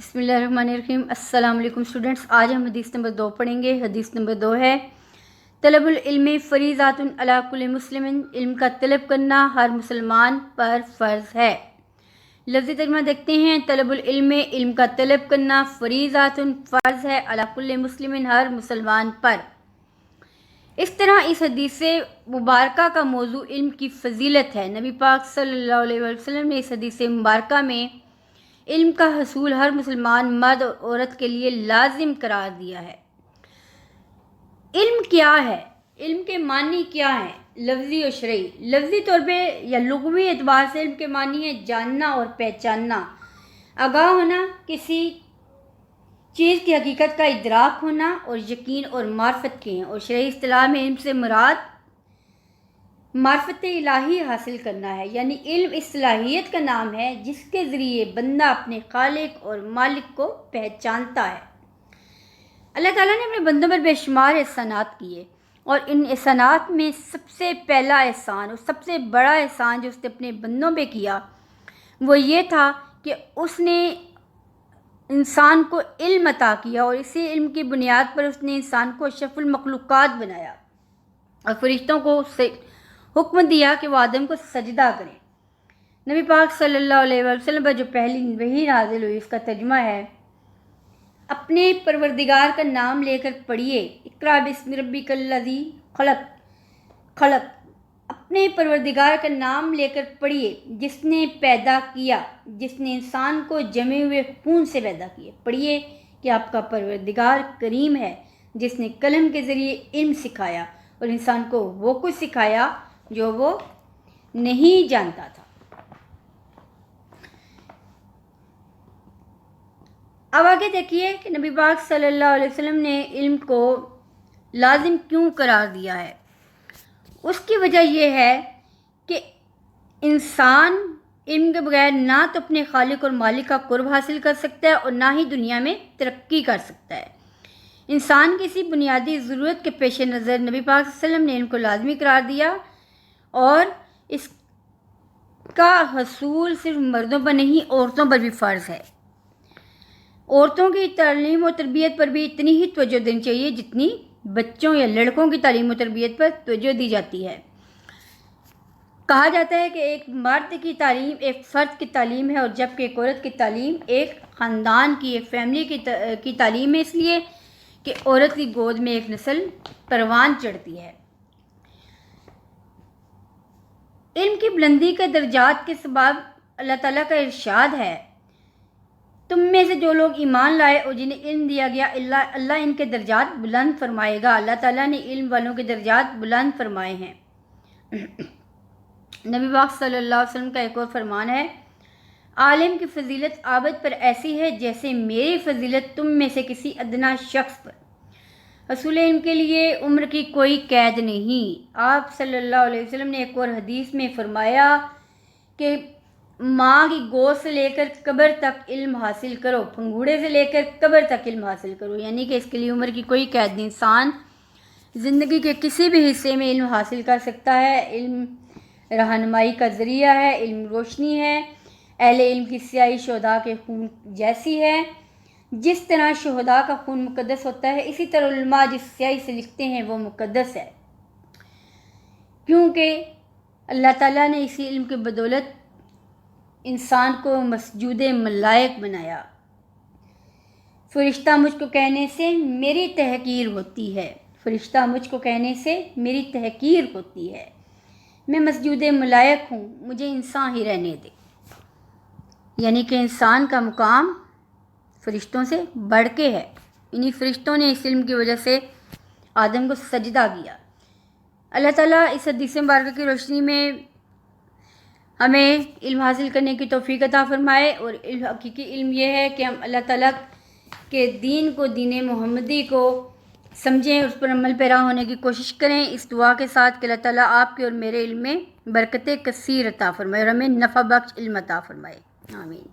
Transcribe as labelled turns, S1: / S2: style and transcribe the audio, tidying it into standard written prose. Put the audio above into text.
S1: बिस्मिल्लाहिर्रहमानिर्रहीम। अस्सलाम वालेकुम स्टूडेंट्स। आज हम हदीस नंबर 2 पढ़ेंगे। हदीस नंबर 2 है तलबुल इल्मी फ़रीज़ातुन अला कुल्लि मुस्लिमिन। इल्म का तलब करना हर मुसलमान पर फ़र्ज़ है। लफ्ज़ी तर्जुमा देखते हैं। तलबुल इल्मी, इल्म का तलब करना, फ़रीज़ातुन फ़र्ज़ है, अला कुल्लि मुस्लिमिन हर मुसलमान पर। इस तरह इस हदीस से मुबारका का मौजू इल्म की फ़जीलत है। नबी पाक सल्लल्लाहु अलैहि वसल्लम ने इस हदीस मुबारका में इल्म का हसूल हर मुसलमान मर्द और औरत के लिए लाजिम करार दिया है। इल्म क्या है? इल्म के मानी क्या है? लफ्ज़ी और शरई। लफ्ज़ी तौर पे या लुग़वी एतबार से इल्म के मानी है जानना और पहचानना, आगाह होना, किसी चीज़ की हकीकत का इदराक होना और यकीन और मार्फत के हैं। और शरई इस्तिलाह में इल्म से मुराद मार्फत इलाही हासिल करना है। यानी इल्म इस सलाहियत का नाम है जिसके ज़रिए बंदा अपने खालिक और मालिक को पहचानता है। अल्लाह ताला ने अपने बंदों पर बेशुमार एहसानात किए और इन एहसानात में सबसे पहला एहसान और सबसे बड़ा एहसान जो उसने अपने बंदों पे किया वो ये था कि उसने इंसान को इल्म अता किया और इसी इल्म की बुनियाद पर उसने इंसान को अशरफुल मखलूक़ात बनाया और फरिश्तों को उससे हुक्म दिया कि वो आदम को सजदा करें। नबी पाक सल्लल्लाहु अलैहि वसल्लम पर जो पहली वही नाज़िल हुई उसका तर्जुमा है, अपने परवरदिगार का नाम लेकर पढ़िए। इक़रा बिस्मि रब्बिकल्लज़ी खलक़। खलक़, अपने परवरदिगार का नाम लेकर पढ़िए जिसने पैदा किया, जिसने इंसान को जमे हुए खून से पैदा किया। पढ़िए कि आपका परवरदिगार करीम है जिसने कलम के ज़रिए इल्म सिखाया और इंसान को वो कुछ सिखाया जो वो नहीं जानता था। अब आगे देखिए कि नबी पाक सल्लल्लाहु अलैहि वसल्लम ने इल्म को लाजिम क्यों करार दिया है। उसकी वजह यह है कि इंसान इल्म के बगैर ना तो अपने खालिक और मालिक का कुर्ब हासिल कर सकता है और ना ही दुनिया में तरक्की कर सकता है। इंसान की इसी बुनियादी ज़रूरत के पेश नज़र नबी पाक सल्लल्लाहु अलैहि वसल्लम ने इनको लाजमी करार दिया और इसका हसूल सिर्फ मर्दों पर नहीं औरतों पर भी फ़र्ज़ है। औरतों की तालीम और तरबियत पर भी इतनी ही तवज्जो देनी चाहिए जितनी बच्चों या लड़कों की तालीम और तरबियत पर तवज्जो दी जाती है। कहा जाता है कि एक मर्द की तालीम एक फ़र्द की तालीम है और जबकि एक औरत की तालीम एक ख़ानदान की, एक फैमिली की तालीम है, इसलिए कि औरत की गोद में एक नस्ल परवान चढ़ती है। इल्म की बुलंदी के दर्जात के सबब अल्लाह ताला का इरशाद है, तुम में से जो लोग ईमान लाए और जिन्हें इल्म दिया गया अल्लाह इनके दर्जात बुलंद फरमाएगा। अल्लाह ताला ने इल्म वालों के दर्जात बुलंद फरमाए हैं। नबी पाक सल्लल्लाहु अलैहि वसल्लम का एक और फरमान है, आलिम की फ़जीलत आबद पर ऐसी है जैसे मेरी फ़जीलत तुम में से किसी अदना शख्स पर। रसूल इल्म के लिए उम्र की कोई कैद नहीं। आप सल्लल्लाहु अलैहि वसल्लम ने एक और हदीस में फरमाया कि माँ की गोद से लेकर कब्र तक इल्म हासिल करो, फंगूड़े से लेकर कब्र तक इल्म हासिल करो। यानी कि इसके लिए उम्र की कोई कैद नहीं। इंसान ज़िंदगी के किसी भी हिस्से में इल्म हासिल कर सकता है। इल्म रहनुमाई का ज़रिया है, इल्म रोशनी है। अहले इल्म की स्याही शुहदा के खून जैसी है। जिस तरह शुहदा का खून मुक़द्दस होता है इसी तरह उलमा जिस स्याही से लिखते हैं वो मुक़द्दस है, क्योंकि अल्लाह ताला ने इसी इल्म की बदौलत इंसान को मसजूद मलाइक बनाया। फ़रिश्ता मुझको कहने से मेरी तहकीर होती है। फ़रिश्ता मुझको कहने से मेरी तहकीर होती है। मैं मसजूद मलाइक हूँ, मुझे इंसान ही रहने दे। यानी कि इंसान का मुकाम फ़रिश्तों से बढ़ के है। इन्हीं फ़रिश्तों ने इस इल्म की वजह से आदम को सजदा किया। अल्लाह ताला इस हदीस मुबारक की रोशनी में हमें इल्म हासिल करने की तौफीक अता फ़रमाए। और हकीकी इल्म यह है कि हम अल्लाह ताला के दीन को, दीन मोहम्मदी को समझें, उस पर अमल पैरा होने की कोशिश करें। इस दुआ के साथ कि अल्लाह ताला आपके और मेरे इल्म में बरकत कसीर अता फ़रमाए और हमें नफ़ा बख्श इल्म अता फ़रमाए। आमीन।